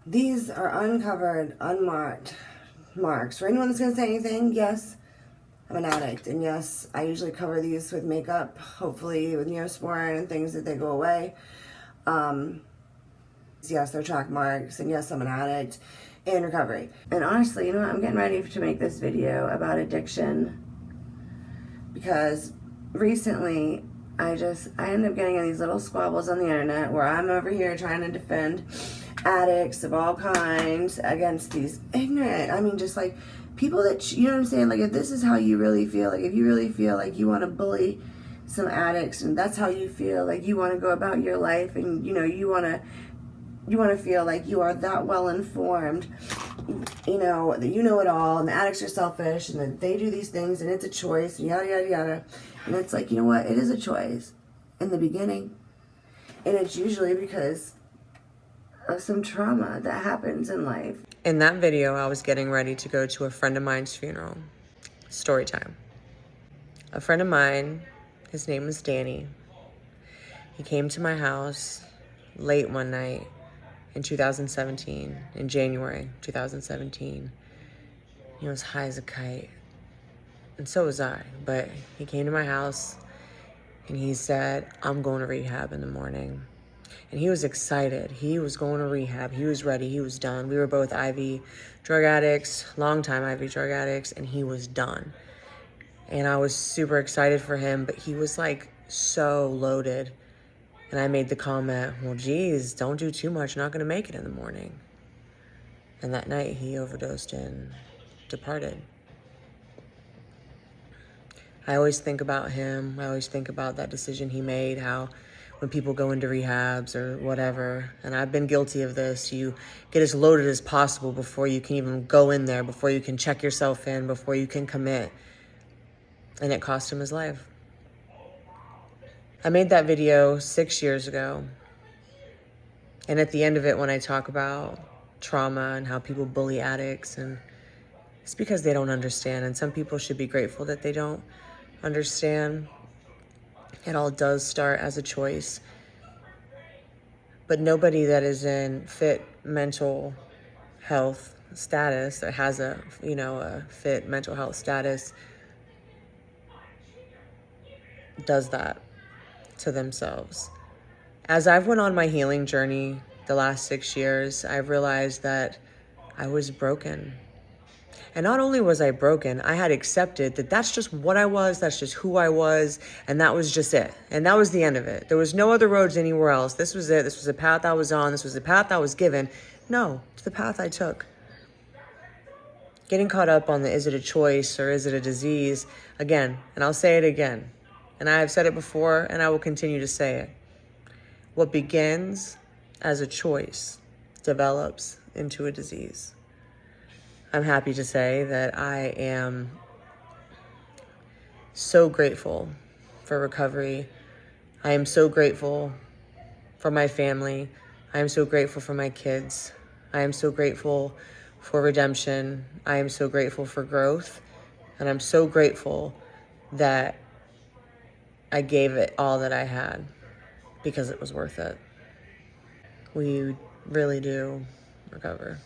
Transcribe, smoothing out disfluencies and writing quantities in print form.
These are uncovered, unmarked marks. For anyone that's going to say anything, yes, I'm an addict. And yes, I usually cover these with makeup, hopefully with Neosporin and things that they go away. Yes, they're track marks. And yes, I'm an addict in recovery. And honestly, you know what? I'm getting ready to make this video about addiction because recently I end up getting in these little squabbles on the internet where I'm over here trying to defend addicts of all kinds against these ignorant, I mean, just like people that, you know what I'm saying? Like, if this is how you really feel, like if you really feel like you want to bully some addicts and that's how you feel, like you want to go about your life and, you know, you want to feel like you are that well informed, you know, that you know it all and the addicts are selfish and that they do these things and it's a choice and yada, yada, yada. And it's like, you know what? It is a choice in the beginning. And it's usually because of some trauma that happens in life. In that video, I was getting ready to go to a friend of mine's funeral. Story time. A friend of mine, his name was Danny. He came to my house late one night in 2017, in January 2017. He was high as a kite, and so was I. But he came to my house and he said, I'm going to rehab in the morning. And he was excited. He was going to rehab. He was ready. He was done. We were both IV drug addicts, longtime IV drug addicts, and he was done. And I was super excited for him, but he was like so loaded. And I made the comment, well, geez, don't do too much. You're not going to make it in the morning. And that night he overdosed and departed. I always think about him. I always think about that decision he made, how when people go into rehabs or whatever, and I've been guilty of this, you get as loaded as possible before you can even go in there, before you can check yourself in, before you can commit. And it cost him his life. I made that video 6 years ago. And at the end of it, when I talk about trauma and how people bully addicts, and it's because they don't understand. And some people should be grateful that they don't understand. It all does start as a choice. But nobody that is in fit mental health status or has a fit mental health status does that to themselves. As I've went on my healing journey the last 6 years, I've realized that I was broken. And not only was I broken, I had accepted that that's just what I was, that's just who I was, and that was just it. And that was the end of it. There was no other roads anywhere else. This was it. This was the path I was on. This was the path I was given. No, it's the path I took. Getting caught up on the is it a choice or is it a disease, again, and I'll say it again, and I have said it before and I will continue to say it. What begins as a choice develops into a disease. I'm happy to say that I am so grateful for recovery. I am so grateful for my family. I am so grateful for my kids. I am so grateful for redemption. I am so grateful for growth. And I'm so grateful that I gave it all that I had because it was worth it. We really do recover.